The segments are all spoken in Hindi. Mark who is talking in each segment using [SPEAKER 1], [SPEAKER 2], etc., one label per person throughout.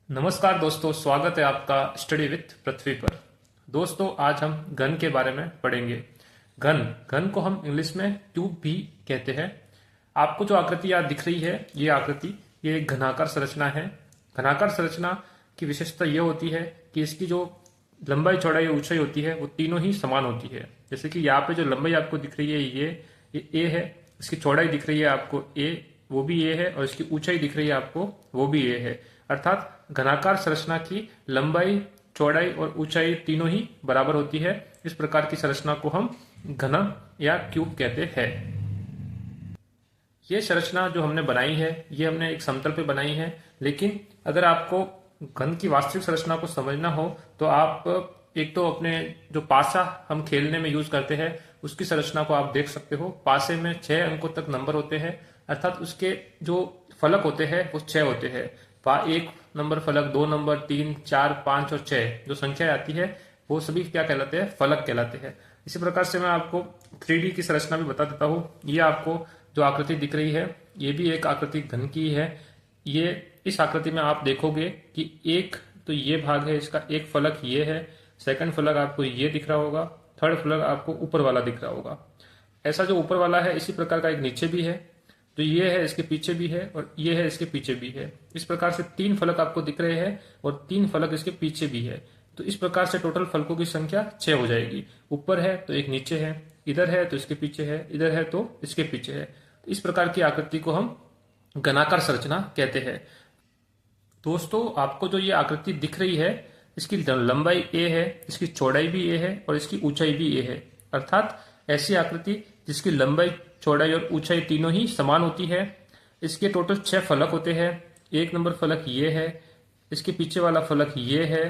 [SPEAKER 1] नमस्कार दोस्तों, स्वागत है आपका स्टडी विथ पृथ्वी पर। दोस्तों, आज हम घन के बारे में पढ़ेंगे। घन घन को हम इंग्लिश में ट्यूब भी कहते हैं। आपको जो आकृति यहाँ दिख रही है, ये आकृति ये एक घनाकार संरचना है। घनाकार संरचना की विशेषता ये होती है कि इसकी जो लंबाई चौड़ाई और ऊंचाई होती है वो तीनों ही समान होती है। जैसे कि यहाँ पे जो लंबाई आपको दिख रही है ये ए है, इसकी चौड़ाई दिख रही है आपको ए, वो भी ए है, और इसकी ऊंचाई दिख रही है आपको, वो भी ए है। अर्थात घनाकार संरचना की लंबाई चौड़ाई और ऊंचाई तीनों ही बराबर होती है। इस प्रकार की संरचना को हम घन या क्यूब कहते हैं। ये संरचना जो हमने बनाई है ये हमने एक समतल पे बनाई है, लेकिन अगर आपको घन की वास्तविक संरचना को समझना हो तो आप एक तो अपने जो पासा हम खेलने में यूज करते हैं उसकी संरचना को आप देख सकते हो। पासे में 6 अंकों तक नंबर होते हैं, अर्थात उसके जो फलक होते हैं वो 6 होते हैं। 1 नंबर फलक, 2 नंबर, 3, 4, 5 और 6 जो संख्या आती है वो सभी क्या कहलाते हैं? फलक कहलाते हैं। इसी प्रकार से मैं आपको 3D की संरचना भी बता देता हूँ। ये आपको जो आकृति दिख रही है ये भी एक आकृति घन की है। ये इस आकृति में आप देखोगे कि एक तो ये भाग है, इसका एक फलक ये है, सेकंड फलक आपको ये दिख रहा होगा, थर्ड फलक आपको ऊपर वाला दिख रहा होगा। ऐसा जो ऊपर वाला है इसी प्रकार का एक नीचे भी है, तो ये है इसके पीछे भी है, और ये है इसके पीछे भी है। इस प्रकार से 3 फलक आपको दिख रहे हैं और 3 फलक इसके पीछे भी है। तो इस प्रकार से टोटल फलकों की संख्या 6 हो जाएगी। ऊपर है तो एक नीचे है, इधर है तो इसके पीछे है, इधर है तो इसके पीछे है। तो इस प्रकार की आकृति को हम घनाकार संरचना कहते हैं। दोस्तों, आपको जो ये आकृति दिख रही है इसकी लंबाई ए है, इसकी चौड़ाई भी ए है और इसकी ऊंचाई भी ए है। अर्थात ऐसी आकृति जिसकी लंबाई चौड़ाई और ऊंचाई तीनों ही समान होती है। इसके टोटल 6 फलक होते हैं। 1 नंबर फलक ये है, इसके पीछे वाला फलक ये है,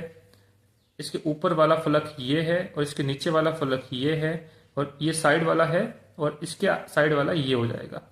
[SPEAKER 1] इसके ऊपर वाला फलक ये है, और इसके नीचे वाला फलक ये है, और ये साइड वाला है, और इसके साइड वाला ये हो जाएगा।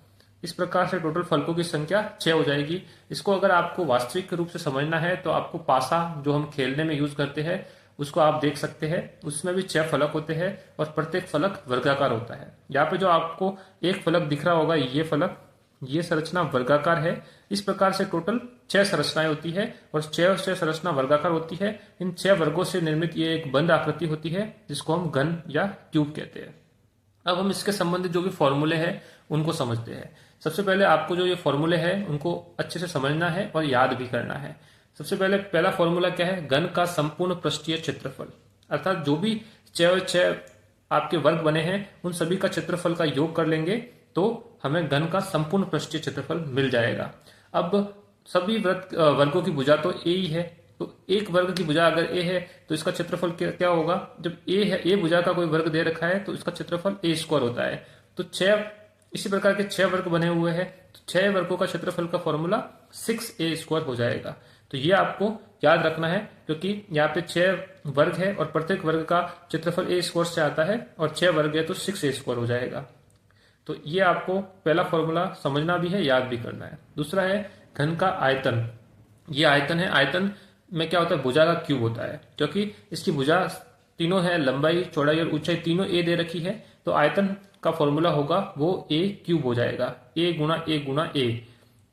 [SPEAKER 1] इस प्रकार से टोटल फलकों की संख्या 6 हो जाएगी। इसको अगर आपको वास्तविक रूप से समझना है तो आपको पासा जो हम खेलने में यूज करते हैं उसको आप देख सकते हैं। उसमें भी 6 फलक होते हैं और प्रत्येक फलक वर्गाकार होता है। यहाँ पे जो आपको एक फलक दिख रहा होगा ये फलक, ये संरचना वर्गाकार है। इस प्रकार से टोटल 6 संरचनाएं होती है और 6 संरचना वर्गाकार होती है। इन 6 वर्गों से निर्मित ये एक बंद आकृति होती है जिसको हम घन या ट्यूब कहते हैं। अब हम इसके संबंधित जो भी फॉर्मूले हैं उनको समझते हैं। सबसे पहले आपको जो ये फॉर्मूले हैं उनको अच्छे से समझना है और याद भी करना है। सबसे पहले पहला फॉर्मूला क्या है? घन का संपूर्ण पृष्ठीय क्षेत्रफल। अर्थात जो भी 6 आपके वर्ग बने हैं उन सभी का क्षेत्रफल का योग कर लेंगे तो हमें घन का संपूर्ण पृष्ठीय क्षेत्रफल मिल जाएगा। अब सभी वर्गों की भुजा तो ए ही है, तो एक वर्ग की भुजा अगर ए है तो इसका क्षेत्रफल क्या होगा? जब ए है, ए भुजा का कोई वर्ग दे रखा है तो इसका क्षेत्रफल ए स्क्वायर होता है। तो 6 इसी प्रकार के 6 वर्ग बने हुए हैं, तो 6 वर्गों का क्षेत्रफल का फॉर्मूला 6a स्क्वायर हो जाएगा। तो ये आपको याद रखना है क्योंकि यहाँ पे 6 वर्ग है और प्रत्येक वर्ग का क्षेत्रफल a स्क्वायर से आता है, और 6 वर्ग है तो 6a स्क्वायर हो जाएगा। तो ये आपको पहला फॉर्मूला समझना भी है, याद भी करना है। दूसरा है घन का आयतन। ये आयतन है। आयतन में क्या होता है? भुजा का क्यूब होता है। क्योंकि इसकी भुजा तीनों है, लंबाई चौड़ाई और ऊंचाई तीनों ए दे रखी है, तो आयतन का फॉर्मूला होगा वो ए क्यूब हो जाएगा। ए गुना ए,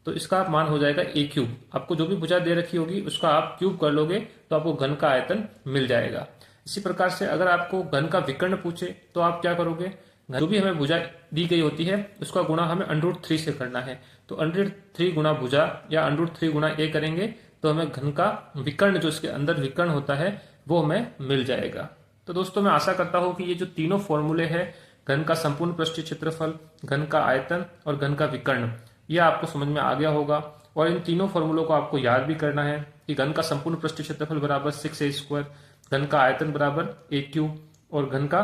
[SPEAKER 1] तो इसका मान हो जाएगा ए क्यूब। आपको जो भी भुजा दे रखी होगी उसका आप क्यूब कर लोगे तो आपको घन का आयतन मिल जाएगा। इसी प्रकार से अगर आपको घन का विकर्ण पूछे तो आप क्या करोगे? जो भी हमें भुजा दी गई होती है उसका गुणा हमें √3 से करना है। तो √3 गुना भुजा या √3 गुना ए करेंगे तो हमें घन का विकर्ण, जो इसके अंदर विकर्ण होता है, वो हमें मिल जाएगा। तो दोस्तों, मैं आशा करता हूं कि ये जो तीनों फॉर्मूले हैं, घन का संपूर्ण पृष्ठीय क्षेत्रफल, घन का आयतन और घन का विकर्ण, ये आपको समझ में आ गया होगा। और इन तीनों फॉर्मूलों को आपको याद भी करना है कि घन का संपूर्ण पृष्ठीय क्षेत्रफल बराबर 6a स्क्वायर, घन का आयतन बराबर a क्यूब और घन का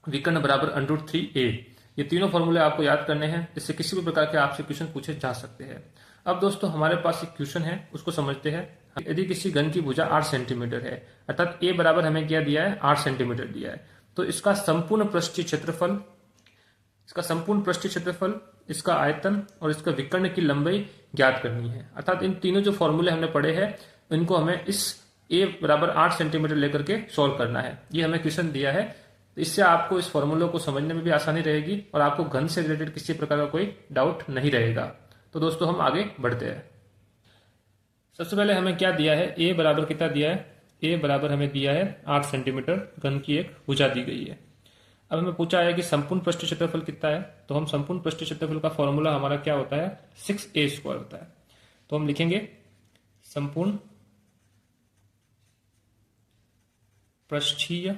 [SPEAKER 1] विकर्ण बराबर √3a। ये तीनों फॉर्मूले आपको याद करने हैं, जिससे किसी भी प्रकार के आपसे क्वेश्चन पूछे जा सकते हैं। अब दोस्तों, हमारे पास एक क्वेश्चन है, उसको समझते हैं। यदि किसी घन की भुजा 8 सेंटीमीटर है, अर्थात a बराबर हमें क्या दिया है? 8 सेंटीमीटर दिया है, तो इसका संपूर्ण पृष्ठीय क्षेत्रफल, इसका आयतन और इसका विकर्ण की लंबाई ज्ञात करनी है। अर्थात इन तीनों जो फॉर्मूले हमने पढ़े हैं इनको हमें इस a बराबर 8 सेंटीमीटर लेकर के सॉल्व करना है। ये हमें क्वेश्चन दिया है। इससे आपको इस फॉर्मूले को समझने में भी आसानी रहेगी और आपको घन से रिलेटेड किसी प्रकार का कोई डाउट नहीं रहेगा। तो दोस्तों, हम आगे बढ़ते हैं। सबसे पहले हमें क्या दिया है, ए बराबर कितना दिया है, ए बराबर हमें दिया है 8 सेंटीमीटर घन की एक भुजा दी गई है। अब हमें पूछा है कि संपूर्ण पृष्ठ क्षेत्रफल कितना है, तो हम संपूर्ण पृष्ठ क्षेत्रफल का फॉर्मूला हमारा क्या होता है, 6a² होता है। तो हम लिखेंगे संपूर्ण पृष्ठीय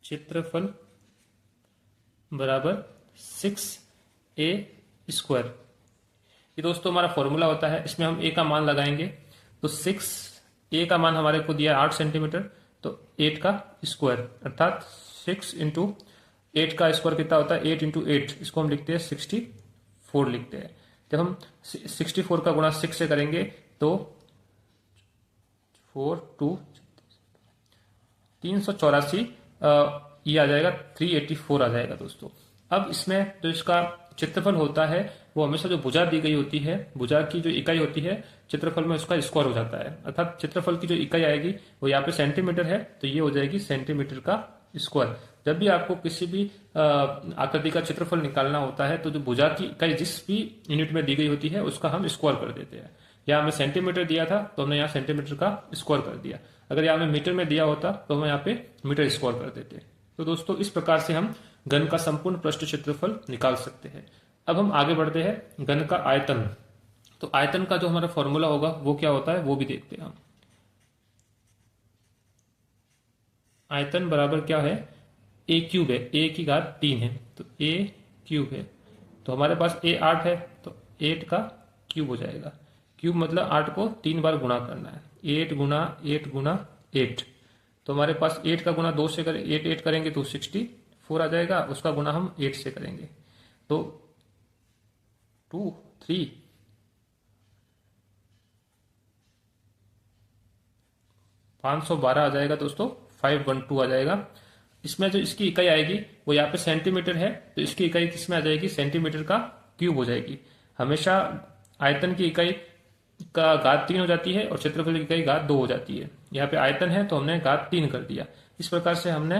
[SPEAKER 1] क्षेत्रफल बराबर 6a²। ये दोस्तों हमारा फॉर्मूला होता है, इसमें हम a का मान लगाएंगे। तो 6a का मान हमारे को दिया 8 सेंटीमीटर, तो 8 का स्क्वायर अर्थात 6 इंटू 8 का स्क्वायर कितना होता है, 8 इंटू 8, इसको हम लिखते हैं 64 लिखते हैं। जब हम 64 का गुणा 6 से करेंगे तो 4 2 384 ये आ जाएगा, 384 आ जाएगा दोस्तों। अब इसमें जो इसका क्षेत्रफल होता है वो हमेशा जो भुजा दी गई होती है, भुजा की जो इकाई होती है क्षेत्रफल में उसका स्क्वायर हो जाता है, अर्थात क्षेत्रफल की जो इकाई आएगी वो यहाँ पे सेंटीमीटर है, तो ये हो जाएगी सेंटीमीटर का स्क्वायर। जब भी आपको किसी भी आकृति का क्षेत्रफल निकालना होता है तो जो भुजा की इकाई जिस भी यूनिट में दी गई होती है उसका हम स्क्वायर कर देते हैं। यहाँ हमें सेंटीमीटर दिया था तो हमने यहाँ सेंटीमीटर का स्क्वायर कर दिया, अगर यहाँ हमें मीटर में दिया होता तो हम यहाँ पे मीटर स्क्वायर कर देते। तो दोस्तों इस प्रकार से हम घन का संपूर्ण पृष्ठ क्षेत्रफल निकाल सकते हैं। अब हम आगे बढ़ते हैं घन का आयतन। तो आयतन का जो हमारा फॉर्मूला होगा वो क्या होता है वो भी देखते हैं हम। आयतन बराबर क्या है, a³ है, a की घात 3 है तो a³ है। तो हमारे पास a 8 है तो 8 का क्यूब हो जाएगा। क्यूब मतलब 8 को 3 बार गुणा करना है, 8 गुना 8 गुना 8। तो हमारे पास 8 का गुना 2 से करें, 8 करेंगे तो 64 आ जाएगा, उसका गुना हम 8 से करेंगे तो 2 3 512 आ जाएगा दोस्तों, 512 आ जाएगा। इसमें जो इसकी इकाई आएगी वो यहाँ पे सेंटीमीटर है, तो इसकी इकाई किसमें आ जाएगी, सेंटीमीटर का क्यूब हो जाएगी। हमेशा आयतन की इकाई का घात 3 हो जाती है और क्षेत्रफल की इकाई घात 2 हो जाती है। यहाँ पे आयतन है तो हमने घात 3 कर दिया। इस प्रकार से हमने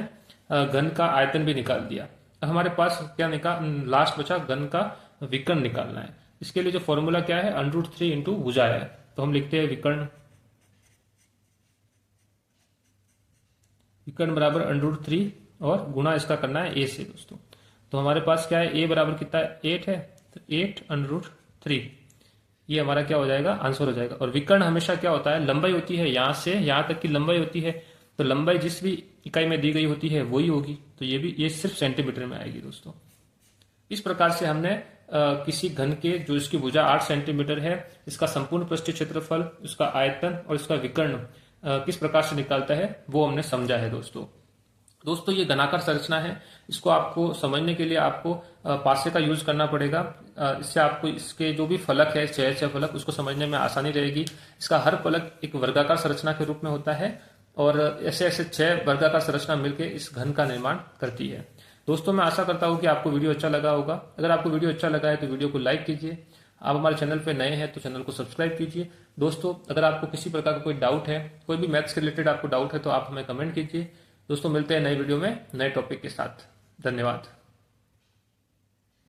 [SPEAKER 1] घन का आयतन भी निकाल दिया। हमारे पास क्या लास्ट बचा, घन का विकर्ण निकालना है। इसके लिए जो फॉर्मूला क्या है, √3 इंटू भुजा है, तो हम लिखते हैं विकर्ण बराबर √3 और गुणा इसका करना है a से दोस्तों। तो हमारे पास क्या है, a बराबर कितना है, 8 है, तो 8 √3 ये हमारा क्या हो जाएगा, आंसर हो जाएगा। और विकर्ण हमेशा क्या होता है, लंबाई होती है, यहां से यहां तक की लंबाई होती है, तो लंबाई जिस भी इकाई में दी गई होती है वही होगी। तो ये सिर्फ सेंटीमीटर में आएगी दोस्तों। इस प्रकार से हमने किसी घन के जो इसकी भुजा 8 सेंटीमीटर है, इसका संपूर्ण पृष्ठीय क्षेत्रफल, उसका आयतन और इसका विकर्ण किस प्रकार से निकालता है वो हमने समझा है दोस्तों ये घनाकार संरचना है, इसको आपको समझने के लिए आपको पासे का यूज करना पड़ेगा। इससे आपको इसके जो भी फलक है, 6 फलक, उसको समझने में आसानी रहेगी। इसका हर फलक एक वर्गाकार संरचना के रूप में होता है और ऐसे 6 वर्गाकार संरचना मिलकर इस घन का निर्माण करती है। दोस्तों मैं आशा करता हूँ कि आपको वीडियो अच्छा लगा होगा। अगर आपको वीडियो अच्छा लगा है तो वीडियो को लाइक कीजिए। आप हमारे चैनल पे नए हैं तो चैनल को सब्सक्राइब कीजिए। दोस्तों अगर आपको किसी प्रकार का कोई डाउट है, कोई भी मैथ्स के रिलेटेड आपको डाउट है तो आप हमें कमेंट कीजिए। दोस्तों मिलते हैं नए वीडियो में नए टॉपिक के साथ। धन्यवाद।